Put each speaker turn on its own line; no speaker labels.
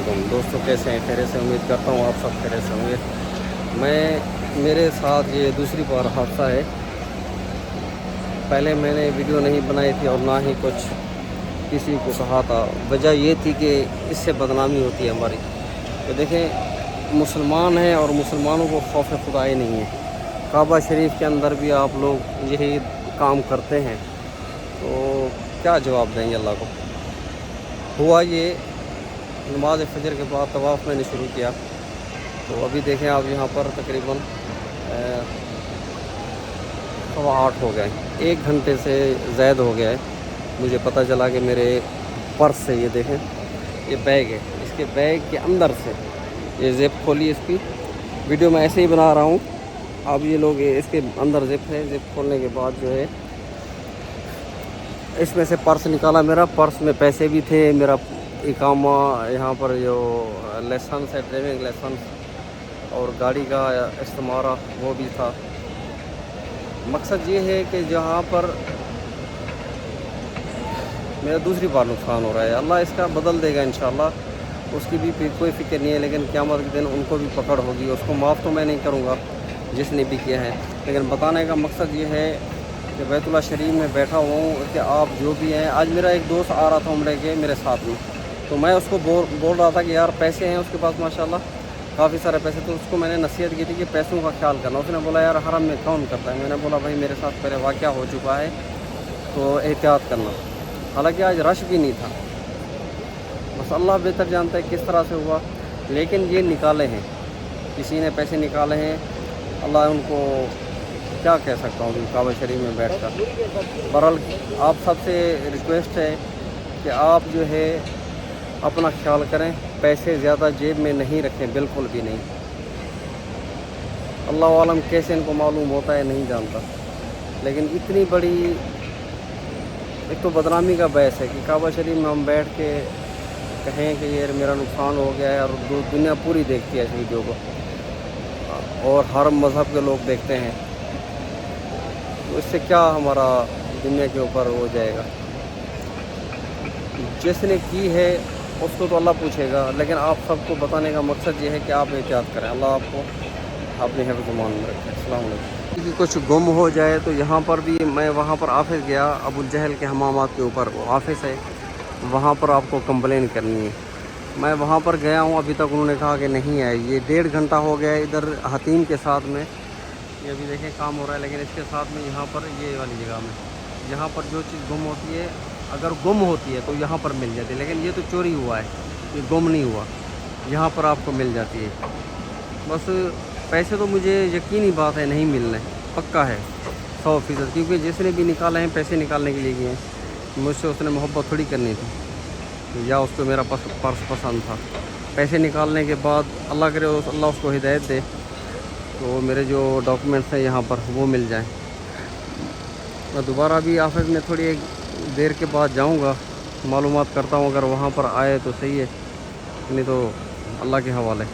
दोस्तों कैसे हैं? खैरियत से उम्मीद करता हूँ आप सब खैरियत से होंगे। मेरे साथ ये दूसरी बार हादसा है। पहले मैंने वीडियो नहीं बनाई थी और ना ही कुछ किसी को कहा था। वजह ये थी कि इससे बदनामी होती है हमारी। तो देखें, मुसलमान हैं और मुसलमानों को खौफ खुदाई नहीं है। काबा शरीफ के अंदर भी आप लोग यही काम करते हैं, तो क्या जवाब देंगे अल्लाह को। हुआ ये, नमाज फजर के बाद तवाफ़ मैंने शुरू किया, तो अभी देखें आप यहाँ पर तकरीबन 8:15 हो गए, 1 घंटे से ज़्यादा हो गया है। मुझे पता चला कि मेरे पर्स से, ये देखें, ये बैग है, इसके बैग के अंदर से ये ज़िप खोली इसकी। वीडियो मैं ऐसे ही बना रहा हूँ। अब ये लोग, इसके अंदर ज़िप है, ज़िप खोलने के बाद जो है इसमें से पर्स निकाला। मेरा पर्स में पैसे भी थे, मेरा इकामा, यहाँ पर जो लाइसेंस है, ड्राइविंग लाइसेंस और गाड़ी का इस्तेमाल वो भी था। मकसद ये है कि जहाँ पर मेरा दूसरी बार नुकसान हो रहा है, अल्लाह इसका बदल देगा इंशाअल्लाह। उसकी भी कोई फ़िक्र नहीं है, लेकिन क़यामत के दिन उनको भी पकड़ होगी। उसको माफ़ तो मैं नहीं करूँगा जिसने भी किया है, लेकिन बताने का मकसद ये है कि बैतुल्लाह शरीफ में बैठा हुआ हूँ कि आप जो भी हैं। आज मेरा एक दोस्त आ रहा था उम्रे के मेरे साथ में, तो मैं उसको बोल रहा था कि यार पैसे हैं उसके पास माशाल्लाह काफ़ी सारे पैसे। तो उसको मैंने नसीहत की थी कि पैसों का ख्याल करना। उसने बोला यार हरम में कौन करता है। मैंने बोला भाई मेरे साथ पहले वाक़या हो चुका है, तो एहतियात करना। हालांकि आज रश भी नहीं था, बस अल्लाह बेहतर जानता है किस तरह से हुआ, लेकिन ये निकाले हैं, किसी ने पैसे निकाले हैं। अल्लाह उनको क्या कह सकता हूँ काबा शरीफ में बैठ कर। बहरहाल आप सबसे रिक्वेस्ट है कि आप जो है अपना ख्याल करें, पैसे ज़्यादा जेब में नहीं रखें, बिल्कुल भी नहीं। अल्लाह आलम कैसे इनको मालूम होता है नहीं जानता, लेकिन इतनी बड़ी एक तो बदनामी का बहस है कि काबा शरीफ में हम बैठ के कहें कि ये मेरा नुकसान हो गया है, और दुनिया पूरी देखती है इस वीडियो को, और हर मज़हब के लोग देखते हैं, तो इससे क्या हमारा दुनिया के ऊपर हो जाएगा। जिसने की है उसको तो अल्लाह पूछेगा, लेकिन आप सबको बताने का मकसद ये है कि आप एहतियात करें। अल्लाह आपको अपने हिफ्ज़-ए-मान में रखे। अस्सलाम वालेकुम। कि कुछ गुम हो जाए तो यहाँ पर भी मैं वहाँ पर ऑफिस गया, अबू जहल के हमामात के ऊपर वो ऑफिस है, वहाँ पर आपको कंप्लेन करनी है। मैं वहाँ पर गया हूँ, अभी तक उन्होंने कहा कि नहीं आए। ये 1.5 घंटा हो गया है इधर हतीम के साथ में। ये अभी देखें काम हो रहा है, लेकिन इसके साथ में यहाँ पर ये वाली जगह में, यहाँ पर जो चीज़ गुम होती है, अगर गुम होती है तो यहाँ पर मिल जाती है, लेकिन ये तो चोरी हुआ है, ये गुम नहीं हुआ, यहाँ पर आपको मिल जाती है। बस पैसे तो मुझे यकीनी बात है नहीं मिलने, पक्का है 100%, क्योंकि जिसने भी निकाले हैं पैसे निकालने के लिए गए हैं। मुझसे उसने मोहब्बत थोड़ी करनी थी, या उसको मेरा पर्स पसंद था। पैसे निकालने के बाद अल्लाह करे अल्लाह उसको हिदायत दे, तो मेरे जो डॉक्यूमेंट्स हैं यहाँ पर वो मिल जाएं। मैं दोबारा भी ऑफिस में थोड़ी एक देर के बाद जाऊंगा, मालूमात करता हूँ, अगर वहाँ पर आए तो सही है, नहीं तो अल्लाह के हवाले।